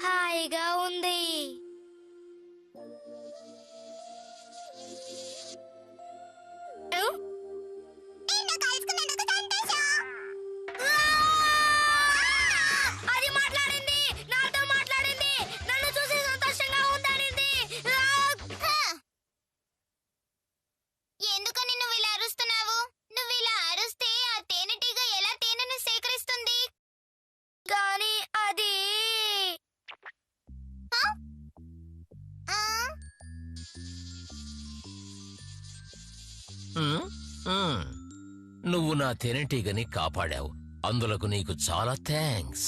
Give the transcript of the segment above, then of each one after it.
హాయిగా ఉంది. అది మాట్లాడింది, నాతో మాట్లాడింది, నన్ను చూసి సంతోషంగా ఉందనింది. ఎందుకని నువ్వు ఇలా అరుస్తున్నావు? నువ్వు ఇలా అరుస్తే ఆ తేనెటీగ ఎలా తేనెను సేకరిస్తుంది? కానీ అది నువ్వు నా తేనెటీగని కాపాడావు, అందులకు నీకు చాలా థ్యాంక్స్.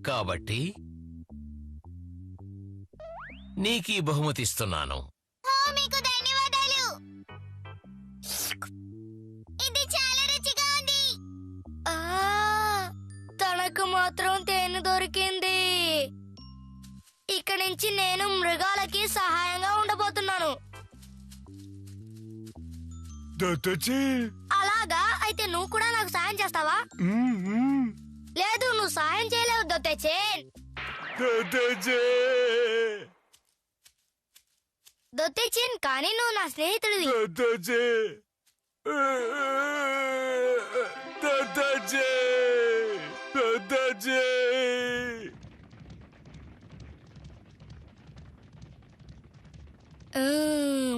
కాబట్టి నీకీ బహుమతిస్తున్నాను. మీకు ధన్యవాదాలు. ఇది చాలా రుచిగా ఉంది. తనకు మాత్రం తేనె దొరికింది. ఇక్కడి నుంచి నేను మృగాలకి సహాయంగా ఉండబోతున్నాను. అలాగా? అయితే నువ్వు కూడా నాకు సాయం చేస్తావా? లేదు, నువ్వు సాయం చేయలేవు దొత్తేచేన్. దొత్తేచేన్, కానీ నువ్వు నా స్నేహితుడివి.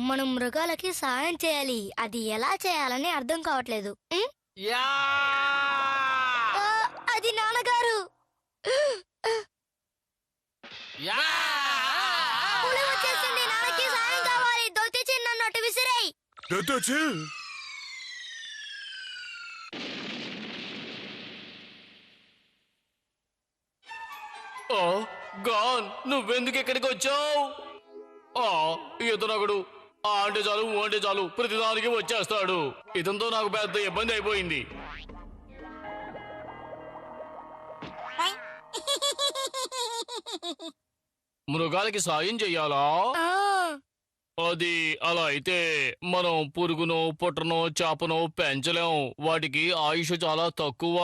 మనం మృగాలకి సాయం చేయాలి. అది ఎలా చేయాలని అర్థం కావట్లేదు. అది నాన్నగారు. పులి వచ్చేసింది, నాన్నకి సాయం కావాలి. దొల్తేచి నన్ను అటు విసిరేయ్. గాన్, నువ్వెందుకు ఎక్కడికి వచ్చావు? ఇతనొకడు అంటే చాలు ప్రతిదానికి వచ్చేస్తాడు. ఇతనితో నాకు పెద్ద ఇబ్బంది అయిపోయింది. మృగాలకి సాయం చెయ్యాలా? అది అలా అయితే మనం పురుగునో పుట్రనో చేపనో పెంచలేం. వాటికి ఆయుష్ చాలా తక్కువ,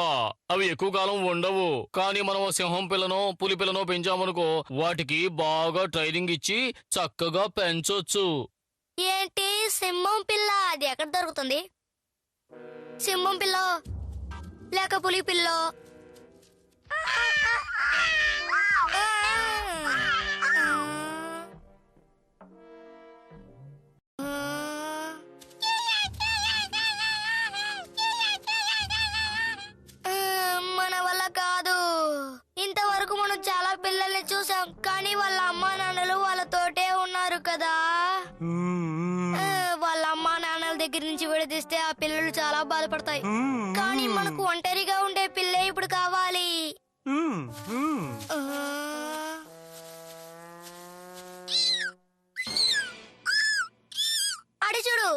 అవి ఎక్కువ కాలం ఉండవు. కానీ మనం సింహం పిల్లనో పులి పిల్లనో పెంచామనుకో, వాటికి బాగా ట్రైనింగ్ ఇచ్చి చక్కగా పెంచొచ్చు. ఏంటి సింహం పిల్ల? అది ఎక్కడ దొరుకుతుంది? సింహం పిల్ల లేక పులి పిల్ల? మన వల్ల కాదు. ఇంతవరకు మనం చాలా పిల్లల్ని చూసాం, కానీ వాళ్ళ అమ్మా నాన్నలు వాళ్ళతోటే ఉన్నారు కదా. వాళ్ళ అమ్మా నాన్నల దగ్గర నుంచి విడదీస్తే ఆ పిల్లలు చాలా బాధపడతాయి. కానీ మనకు ఒంటరిగా ఉండే పిల్లే ఇప్పుడు కావాలి. అడి చూడు.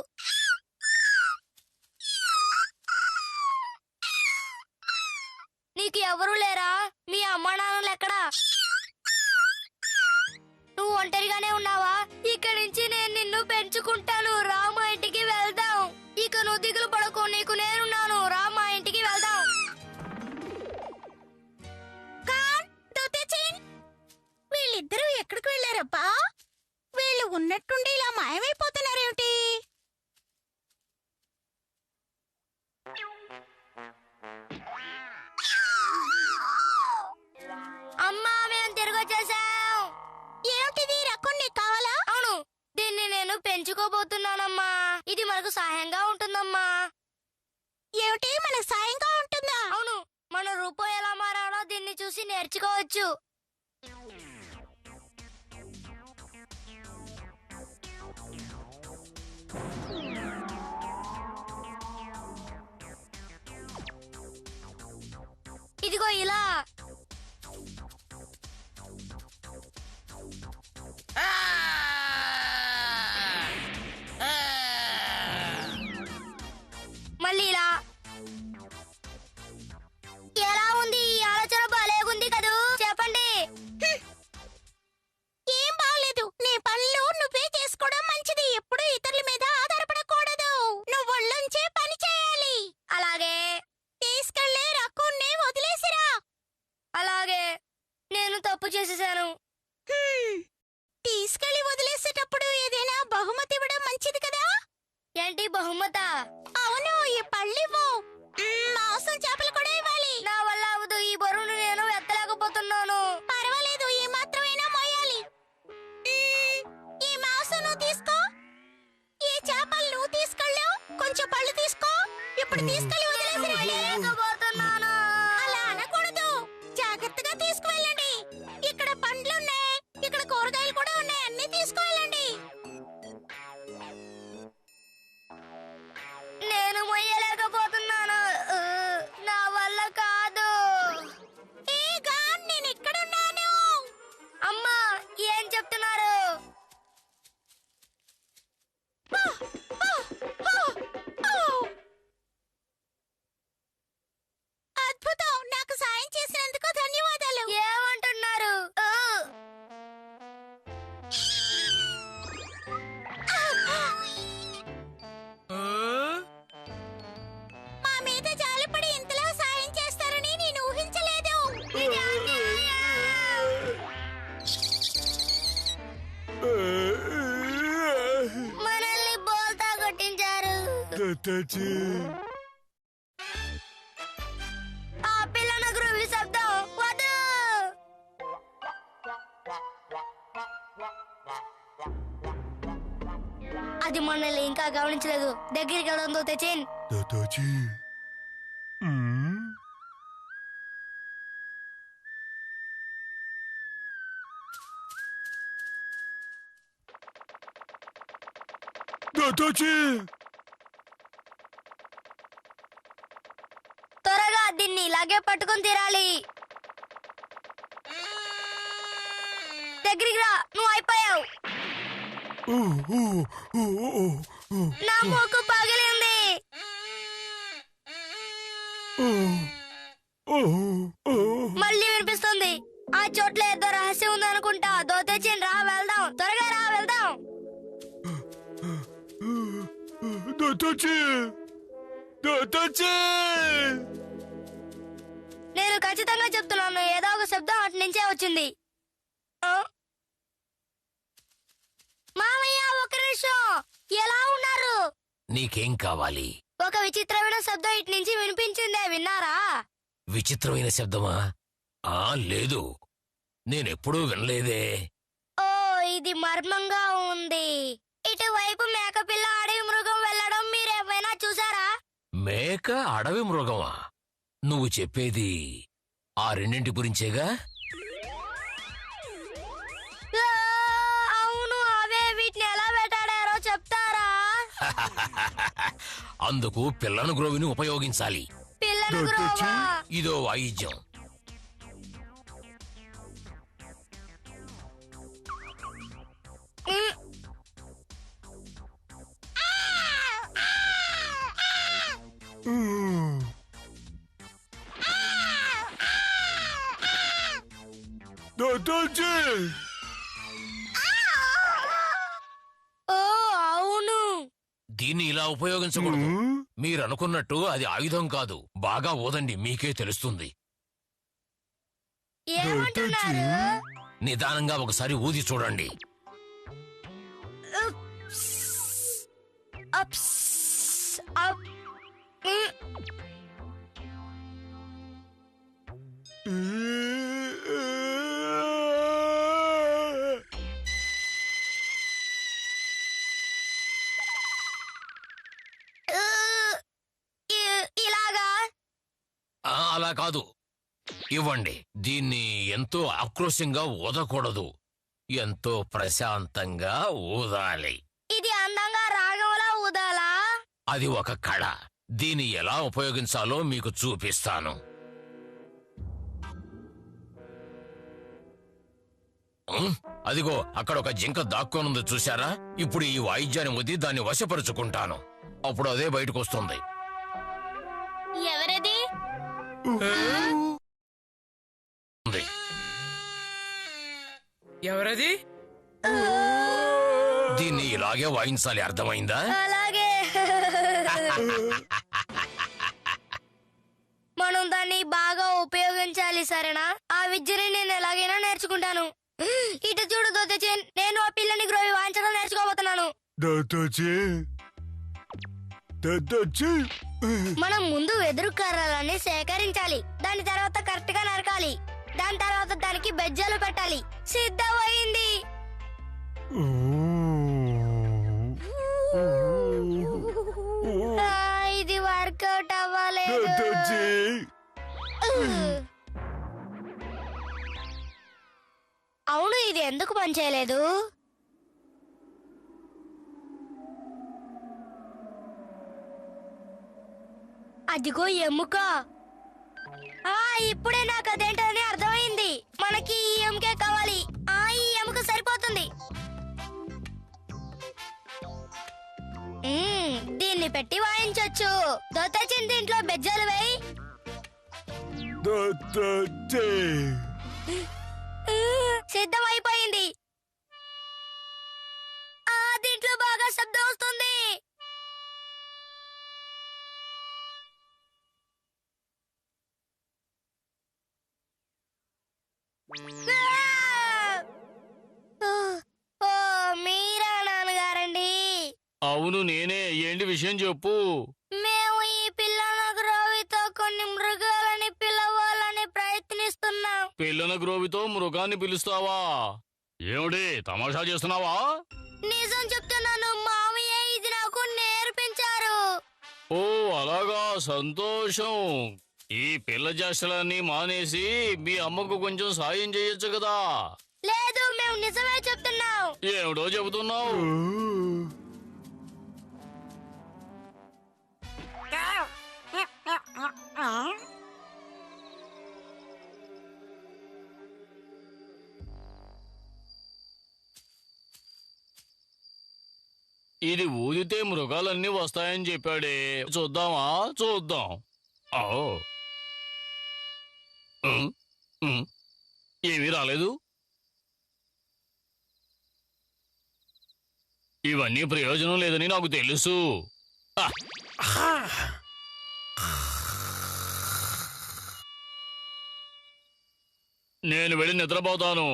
నీకు ఎవరూ లేరా? మీ అమ్మా నాన్నలు ఎక్కడా? నువ్వు ఒంటరిగానే ఉన్నావా? ఇక్కడి నుంచి నేను నిన్ను పెంచుకుంటాను. రా, మా ఇంటికి వెళ్దాం. ఇక నువ్వు దిగులు పడకు, నీకు నేనున్నాను. రా, మా ఇంటికి వెళ్దాం. వీళ్ళిద్దరూ ఎక్కడికి వెళ్ళారబ్బా? వీళ్ళు ఉన్నట్టుండి ఇలా మాయమైపోతున్నారేమిటి? అమ్మా, మేము తిరిగి వచ్చేసాం. ఏమిటిది? రకం నీకు కావాలా? అవును, దీన్ని నేను పెంచుకోబోతున్నానమ్మా. ఇది మనకు సహాయంగా ఉంటుందమ్మా. ఏమిటి, మనకు సాయంగా ఉంటుందా? అవును, మన రూపం ఎలా మారాలో దీన్ని చూసి నేర్చుకోవచ్చు. ఇదిగో ఇలా. మళ్ళీ ఇలా. ఎలా ఉంది? ఈ ఆలోచన బాలేగుంది కదూ? చెప్పండి. ఏం బాగలేదు. నీ పనులు నువ్వే చేసుకోవడం మంచిది. ఎప్పుడూ ఇతరుల మీద ఆధారపడకూడదు. నువ్వు ఒళ్ళొంచే పని చేయాలి. అలాగే. తీసుకెళ్లే రక్కుని వదిలేసిరా. చేసేసాను. తీసుకెళ్లి వదిలేసేటప్పుడు ఏదైనా బహుమతి ఇవ్వడం మంచిది కదా. ఏంటి బహుమత? అవును, ఈ పళ్ళివ్వు. మాంసం చేపలు కూడా ఇవ్వాలి. నా వల్ల అవదు. ఈ బరువును నేను ఎత్తలేకపోతున్నాను. పర్వాలేదు, ఈ మాత్రమైనా మోయాలి. ఈ మాంసం నువ్వు తీసుకో. ఈ చేపలు నువ్వు తీసుకెళ్ళు. కొంచెం పళ్ళు తీసుకో. ఇప్పుడు తీసుకెళ్లి వదిలేసి లేకపోతున్నాను. అలా అనకూడదు. జాగ్రత్తగా తీసుకువెళ్ళండి. ఇక్కడ పండ్లున్నాయి, ఇక్కడ కూరగాయలు కూడా ఉన్నాయి. అన్ని తీసుకువెళ్ళండి. నేను మొయ్యలేకపోతున్నాను. నా వల్ల కాదు. నేను ఇక్కడున్నాను. అమ్మా, ఏం చెప్తున్నారు? అద్భుతం. నాకు సాయం చేసినందుకు ధన్యవాదాలు. ఏమంటున్నారు? మా మీద జాలిపడి ఇంతలా సాయం చేస్తారని నేను ఊహించలేదు. ఇది అన్యాయం. మనల్ని బోల్తా కొట్టించారు. ఆ పిల్లన గ్రూవి శబ్దం వద్దు. అది మనల్ని ఇంకా గమనించలేదు. దగ్గరికి వెళ్ళడంతో తెచ్చేన్. త్వరగా దీన్ని ఇలాగే పట్టుకొని తీరాలి. దగ్గరికి రా, నువ్వు అయిపోయావు. నా మూకు పగిలింది. మళ్ళీ వినిపిస్తుంది. ఆ చోట్ల ఏదో రహస్యం ఉందనుకుంటా. దోతేచింది, రా వెళ్దాం. త్వరగా రా వెళ్దాం. నేను ఖచ్చితంగా చెప్తున్నాను, ఏదో ఒక శబ్దం అటు నుంచే వచ్చింది. మామయ్య, ఒక నిమిషం. ఎలా ఉన్నారు? నీకేం కావాలి? ఒక విచిత్రమైన శబ్దం ఇటు నుంచి వినిపించిందే, విన్నారా? విచిత్రమైన శబ్దమా? లేదు, నేనెప్పుడూ వినలేదే. ఓ, ఇది మర్మంగా ఉంది. ఇటువైపు మేకపిల్ల అడవి మృగం వెళ్ళడం మీరేమైనా చూసారా? మేక, అడవి మృగమా? నువ్వు చెప్పేది ఆ రెండింటి గురించేగా? అవును, అవే. వీటిని ఎలా వేటాడారో చెప్తారా? అందుకు పిల్లను గ్రోవిని ఉపయోగించాలి. పిల్లను గ్రోవా? ఇదో వాయిద్యం. ఓ, అవును. దీన్ని ఇలా ఉపయోగించకూడదు. మీరనుకున్నట్టు అది ఆయుధం కాదు. బాగా ఊదండి, మీకే తెలుస్తుంది. ఏమంటున్నారు? నిదానంగా ఒకసారి ఊది చూడండి. అప్స్, అప్. ఇలాగా? అలా కాదు, ఇవ్వండి. దీన్ని ఎంతో ఆక్రోశంగా ఊదకూడదు. ఎంతో ప్రశాంతంగా ఊదాలి. ఇది అందంగా రాగంలా ఊదాలా? అది ఒక కళ. దీన్ని ఎలా ఉపయోగించాలో మీకు చూపిస్తాను. అదిగో అక్కడ ఒక జింక దాక్కోనుంది, చూశారా? ఇప్పుడు ఈ వాయిద్యాన్ని ఊది దాన్ని వశపరుచుకుంటాను. అప్పుడు అదే బయటకు వస్తుంది. ఎవరది? ఎవరది? దీన్ని ఇలాగే వాయించాలి, అర్థమైందా? అలాగే. మనం దాన్ని బాగా ఉపయోగించాలి, సరేనా? ఆ విద్యని నేను ఎలాగైనా నేర్చుకుంటాను. నేర్చుకుంటాను. ఇటు చూడు దొత్తచిన్, నేను ఆ పిల్లని గ్రోవి వాయించడం నేర్చుకోబోతున్నాను. మనం ముందు వెదురు కర్రలని సేకరించాలి. దాని తర్వాత కరెక్ట్ గా నరకాలి. దాని తర్వాత దానికి బెజ్జలు పెట్టాలి. సిద్ధమైంది. ఇది వర్కౌట్ అవ్వలేదు. అవును, ఇది ఎందుకు పనిచేయలేదు? అదిగో ఎముక. ఇప్పుడే నాకు అదేంటని అర్థమైంది. మనకి ఈ ఎముకే కావాలి. ఈ ఎముక సరిపోతుంది. దీన్ని పెట్టి వాయించొచ్చు. దొత్తచిన్, దీంట్లో బెజ్జలు వేయి. సిద్ధమైపోయింది. దీంట్లో బాగా శబ్దం వస్తుంది. మీరా నాన్నగారండి? అవును నేనే. ఏంటి విషయం చెప్పు. మేము ఈ పిల్లల గ్రోవితో కొన్ని మృగాలని పిలవాలని ప్రయత్నిస్తున్నాం. పిల్లల గ్రోవితో మృగాన్ని పిలుస్తావా? ఏమిటి తమాషా చేస్తున్నావా? నిజం చెప్తున్నాను మామయ్య, ఇది నాకు నేర్పించారు. ఓ అలాగా, సంతోషం. ఈ పిల్ల చేష్టలన్నీ మానేసి మీ అమ్మకు కొంచెం సాయం చేయొచ్చు కదా. లేదు, మేము నిజమే చెప్తున్నాం. ఏమిటో చెబుతున్నావు? ఇది ఊదితే మృగాలన్నీ వస్తాయని చెప్పాడే. చూద్దామా? చూద్దాం. ఏమీ రాలేదు. ఇవన్నీ ప్రయోజనం లేదని నాకు తెలుసు. నేను వెళ్ళి నిద్రపోతాను.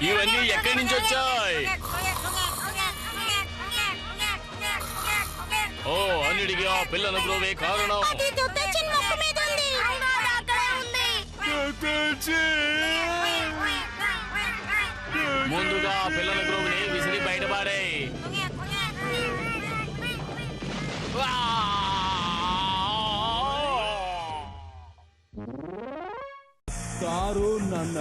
ఇవన్నీ ఎక్కడి నుంచి వచ్చాయి? ఓ, అన్నిటికీ ఆ పిల్లల గ్రోవే కారణం. ముందుగా పిల్లల గ్రోవ్ని విసిరి బయటపడే. కారు నన్న